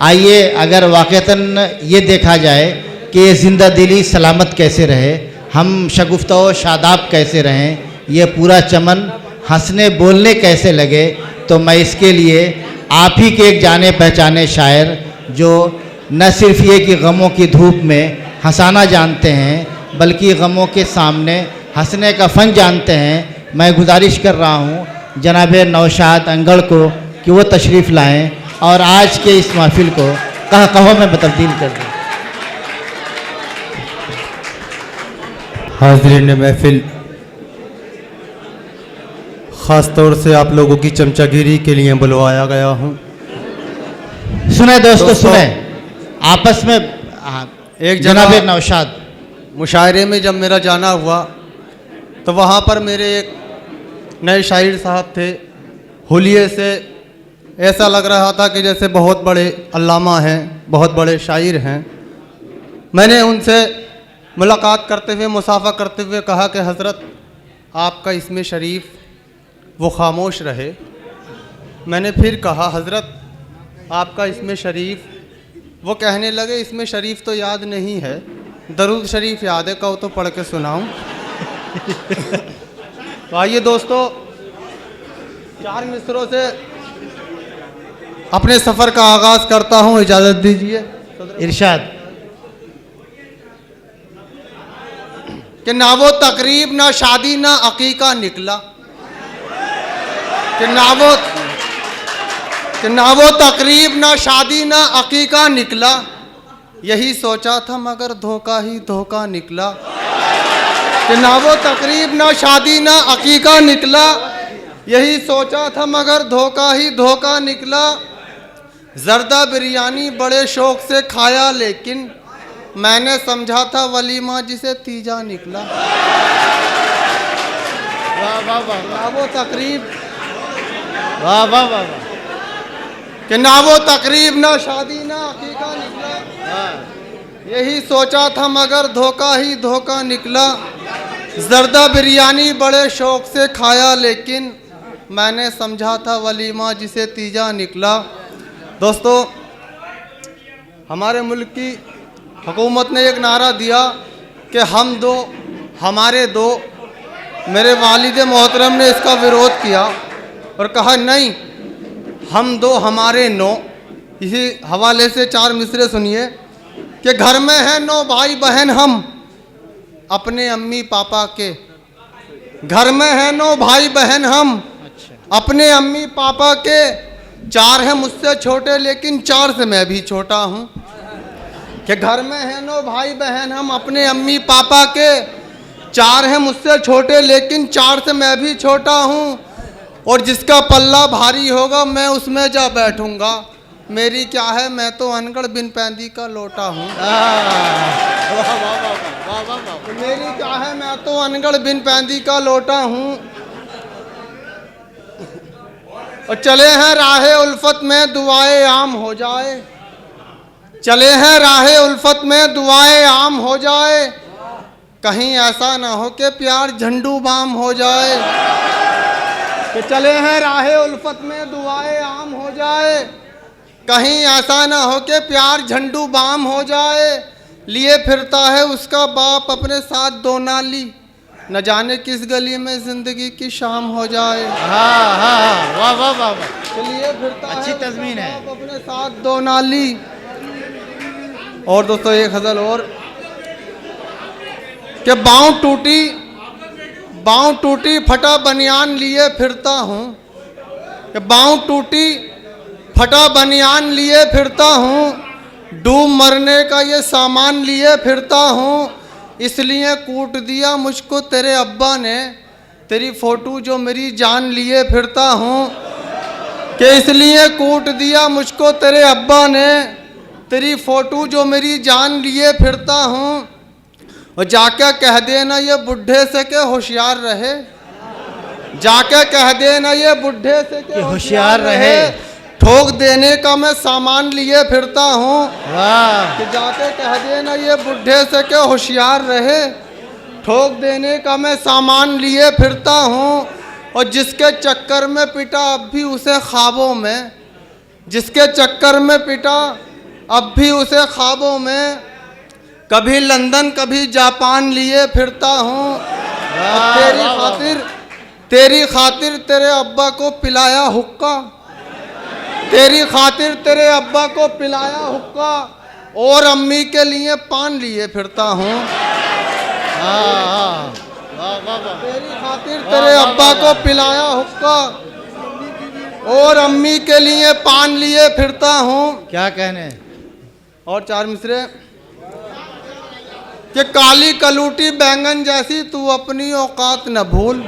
आइए अगर वाक़तन ये देखा जाए कि ये ज़िंदा दिली सलामत कैसे रहे, हम शगुफ्ता व शादाब कैसे रहें, ये पूरा चमन हंसने बोलने कैसे लगे, तो मैं इसके लिए आप ही के एक जाने पहचाने शायर जो न सिर्फ ये कि गमों की धूप में हंसाना जानते हैं बल्कि गमों के सामने हंसने का फ़न जानते हैं, मैं गुजारिश कर रहा हूँ जनाब नौशाद अंगड़ को कि वो तशरीफ़ लाएं और आज के इस महफ़िल को कहो में तब्दील कर दें। हाज़रीन महफ़िल, ख़ास तौर से आप लोगों की चमचागिरी के लिए बुलवाया गया हूँ। सुने दोस्तों सुने, आपस में एक जनाब नौशाद मुशायरे में जब मेरा जाना हुआ तो वहाँ पर मेरे एक नए शायर साहब थे। हुलिये से ऐसा लग रहा था कि जैसे बहुत बड़े अल्लामा हैं, बहुत बड़े शायर हैं। मैंने उनसे मुलाकात करते हुए, मुसाफा करते हुए कहा कि हज़रत आपका इसमें शरीफ वो खामोश रहे। मैंने फिर कहा हज़रत आपका इसमें शरीफ, वो कहने लगे इसमें शरीफ तो याद नहीं है, दरूद शरीफ याद है, कहो तो पढ़ के सुनाऊं। तो आइए दोस्तों, 4 मिसरों से अपने सफ़र का आगाज़ करता हूं, इजाज़त दीजिए। इरशाद। कि ना वो तकरीब ना शादी ना अकीका निकला, कि ना वो तकरीब ना शादी ना अकीका निकला, यही सोचा था मगर धोखा ही धोखा निकला। कि ना वो तकरीब ना शादी ना अकीका निकला, यही सोचा था मगर धोखा ही धोखा निकला। जर्दा बिरयानी बड़े शौक से खाया लेकिन मैंने समझा था वलीमा जिसे तीजा निकला। वाह वाह वाह, ना वो तकरीब, वाह वाह वाह, कि ना वो तकरीब ना शादी ना अकीका निकला, यही सोचा था मगर धोखा ही धोखा निकला। जर्दा बिरयानी बड़े शौक से खाया लेकिन मैंने समझा था वलीमा जिसे तीजा निकला। दोस्तों, हमारे मुल्क की हुकूमत ने एक नारा दिया कि हम दो हमारे दो। मेरे वालिद मोहतरम ने इसका विरोध किया और कहा नहीं, हम दो हमारे नौ। इसी हवाले से 4 मिसरे सुनिए कि घर में हैं 9 भाई बहन हम अपने अम्मी पापा के। घर में हैं 9 भाई बहन हम अपने अम्मी पापा के। 4 हैं मुझसे छोटे लेकिन 4 से मैं भी छोटा हूँ। कि घर में हैं 9 भाई बहन हम अपने अम्मी पापा के। 4 हैं मुझसे छोटे लेकिन 4 से मैं भी छोटा हूँ। और जिसका पल्ला भारी होगा मैं उसमें जा बैठूंगा। मेरी क्या है, मैं तो अनगढ़ बिन पैंदी का लोटा हूँ। मेरी क्या है, मैं तो अनगढ़ बिन पैंदी का लोटा हूँ। और चले हैं राहे उल्फत में दुआए आम हो जाए। चले हैं राहे उल्फत में दुआए आम हो जाए। कहीं ऐसा ना हो कि प्यार झंडू बाम हो जाए। कि चले हैं राहे उल्फत में दुआए आम हो जाए। कहीं ऐसा ना हो कि प्यार झंडू बाम हो जाए। लिए फिरता है उसका बाप अपने साथ 2 नाली, न जाने किस गली में जिंदगी की शाम हो जाए। हाँ हाँ, वाह वाह वाह वाह, लिए फिरता अच्छी है तज़मीन है। बाप अपने साथ 2 नाली। और दोस्तों एक गज़ल और कि बाँव टूटी फटा बनियान लिए फिरता हूँ। कि बाँव टूटी फटा बनियान लिए फिरता हूँ। डूब मरने का ये सामान लिए फिरता हूँ। इसलिए कूट दिया मुझको तेरे अब्बा ने, तेरी फ़ोटो जो मेरी जान लिए फिरता हूँ। कि इसलिए कूट दिया मुझको तेरे अब्बा ने, तेरी फ़ोटो जो मेरी जान लिए फिरता हूँ। और जाके कह देना ये बुढ़े से के होशियार रहे। जाके कह देना ये बुढ़े से के होशियार रहे। ठोक देने का मैं सामान लिए फिरता हूँ। वाह, कि जाके कह देना ये बुढ़े से के होशियार रहे। ठोक देने का मैं सामान लिए फिरता हूँ। और जिसके चक्कर में पिटा अब भी उसे ख्वाबों में, जिसके चक्कर में पिटा अब भी उसे ख्वाबों में कभी लंदन कभी जापान लिए फिरता हूँ। तेरी खातिर तेरे अब्बा को पिलाया हुक्का, तेरी खातिर तेरे अब्बा को पिलाया हुक्का, और अम्मी के लिए पान लिए फिरता हूँ। तेरी खातिर तेरे अब्बा को पिलाया हुक्का और अम्मी के लिए पान लिए फिरता हूँ। क्या कहने। और 4 मिसरे कि काली कलूटी बैंगन जैसी तू अपनी औकात न भूल,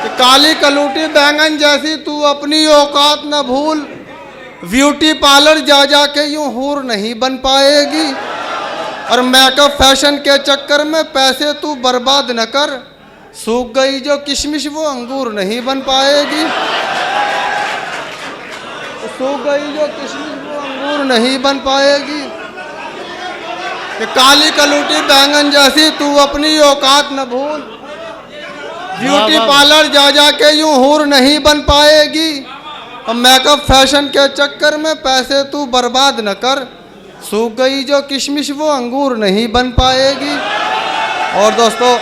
कि काली कलूटी बैंगन जैसी तू अपनी औकात न भूल, ब्यूटी पार्लर जा जा के यूं हूर नहीं बन पाएगी, और मेकअप फैशन के चक्कर में पैसे तू बर्बाद न कर, सूख गई जो किशमिश वो अंगूर नहीं बन पाएगी, सूख गई जो किशमिश वो अंगूर नहीं बन पाएगी। कि काली कलूटी बैंगन जैसी तू अपनी औकात न भूल, ब्यूटी पार्लर जा जा के यूं हूर नहीं बन पाएगी, और मेकअप फैशन के चक्कर में पैसे तू बर्बाद न कर, सूख गई जो किशमिश वो अंगूर नहीं बन पाएगी। और दोस्तों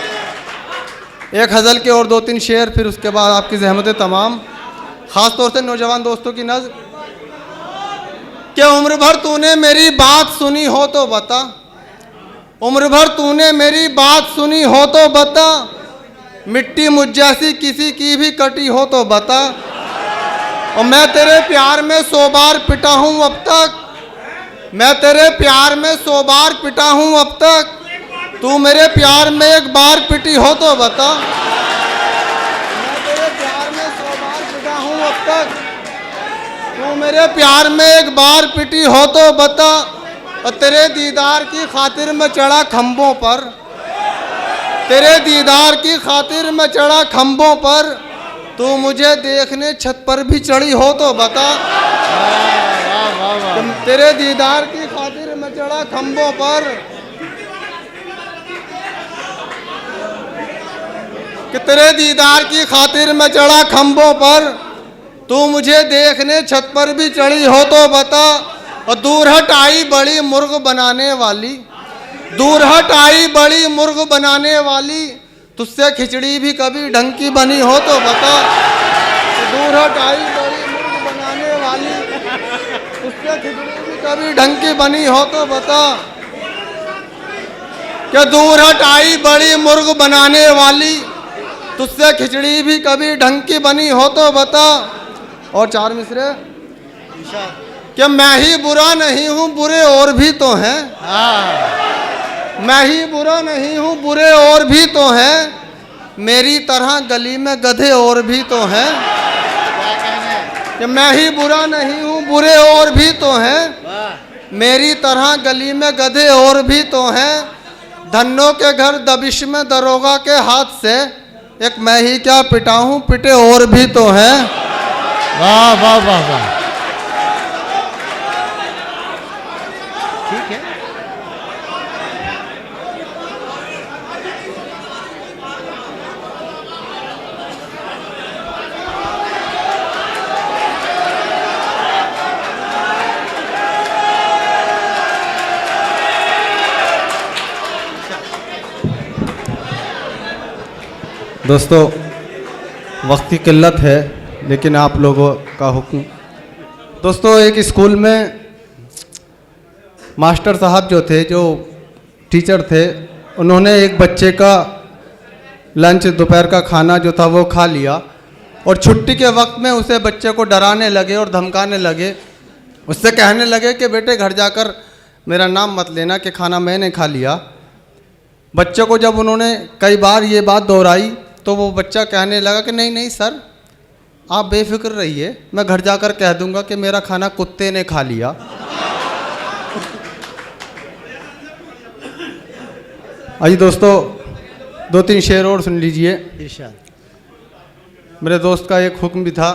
एक गज़ल के और 2-3 शेर, फिर उसके बाद आपकी ज़हमतें तमाम, ख़ास तौर से नौजवान दोस्तों की नज़र। कि उम्र भर तूने मेरी बात सुनी हो तो बता, उम्र भर तूने मेरी बात सुनी हो तो बता, मिट्टी मुझ जैसी किसी की भी कटी हो तो बता, और मैं तेरे प्यार में 100 बार पिटा हूँ अब तक, मैं तेरे प्यार में 100 बार पिटा हूँ अब तक, तू मेरे प्यार में एक बार पिटी हो तो बता, मैं तेरे प्यार में 100 बार पिटा हूँ अब तक, तू मेरे प्यार में एक बार पिटी हो तो बता, और तेरे दीदार की खातिर मैं चढ़ा खम्भों पर, तेरे दीदार की खातिर मैं चढ़ा खम्भों पर, तू मुझे देखने छत पर भी चढ़ी हो तो बता, तेरे दीदार की खातिर मैं चढ़ा खम्भों पर, कि तेरे दीदार की खातिर मैं चढ़ा खम्भों पर, तू मुझे देखने छत पर भी चढ़ी हो तो बता, और दूर हट आई बड़ी मुर्ग बनाने वाली, दूर हट आई बड़ी मुर्ग बनाने वाली, तुझसे खिचड़ी भी कभी ढंग की बनी हो तो बता, दूर हट आई बड़ी मुर्ग बनाने वाली, तुझसे खिचड़ी भी कभी ढंग की बनी हो तो बता, कि दूर हट आई बड़ी मुर्ग बनाने वाली, तुझसे खिचड़ी भी कभी ढंग की बनी हो तो बता। और 4 मिसरे कि मैं ही बुरा नहीं हूँ बुरे और भी तो हैं, मैं ही बुरा नहीं हूँ बुरे और भी तो हैं, मेरी तरह गली में गधे और भी तो हैं, कि मैं ही बुरा नहीं हूँ बुरे और भी तो हैं, मेरी तरह गली में गधे और भी तो हैं, धन्नों के घर दबिश में दरोगा के हाथ से, एक मैं ही क्या पिटा हूँ पिटे और भी तो हैं। वाह वाह वाह वाह, ठीक है। दोस्तों वक्त की किल्लत है लेकिन आप लोगों का हुक्म। दोस्तों एक स्कूल में मास्टर साहब जो थे, जो टीचर थे, उन्होंने एक बच्चे का लंच दोपहर का खाना जो था वो खा लिया, और छुट्टी के वक्त में उसे बच्चे को डराने लगे और धमकाने लगे, उससे कहने लगे कि बेटे घर जाकर मेरा नाम मत लेना कि खाना मैंने खा लिया। बच्चे को जब उन्होंने कई बार ये बात दोहराई तो वो बच्चा कहने लगा कि नहीं नहीं सर, आप बेफिक्र रहिए, मैं घर जाकर कह दूंगा कि मेरा खाना कुत्ते ने खा लिया। आइए दोस्तों 2-3 शेर और सुन लीजिए। इरशाद। मेरे दोस्त का एक हुक्म भी था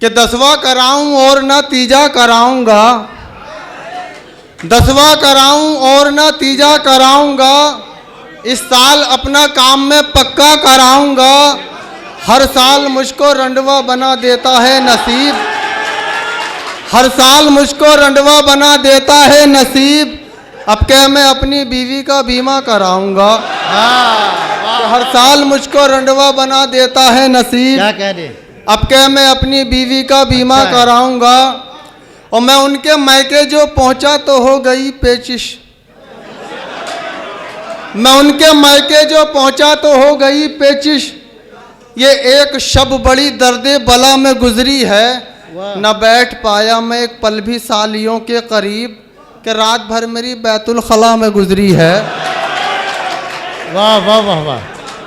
कि 10वां कराऊं और ना तीजा कराऊंगा, 10वां कराऊं और ना तीजा कराऊंगा, इस साल अपना काम में पक्का कराऊंगा, हर साल मुझको रंडवा बना देता है नसीब, हर साल मुझको रंडवा बना देता है नसीब, अब क्या मैं अपनी बीवी का बीमा कराऊंगा। हर साल मुझको रंडवा बना देता है नसीब, क्या कह रहे? अब क्या मैं अपनी बीवी का बीमा अच्छा है। कराऊंगा। और मैं उनके मायके जो पहुंचा तो हो गई पेचिश, मैं उनके मायके जो पहुंचा तो हो गई पेचिश। ये एक शब बड़ी दर्दे बला में गुजरी है, न बैठ पाया मैं एक पल भी सालियों के करीब, कि रात भर मेरी बैतुल खला में गुजरी है। वाह वाह वाह वाह।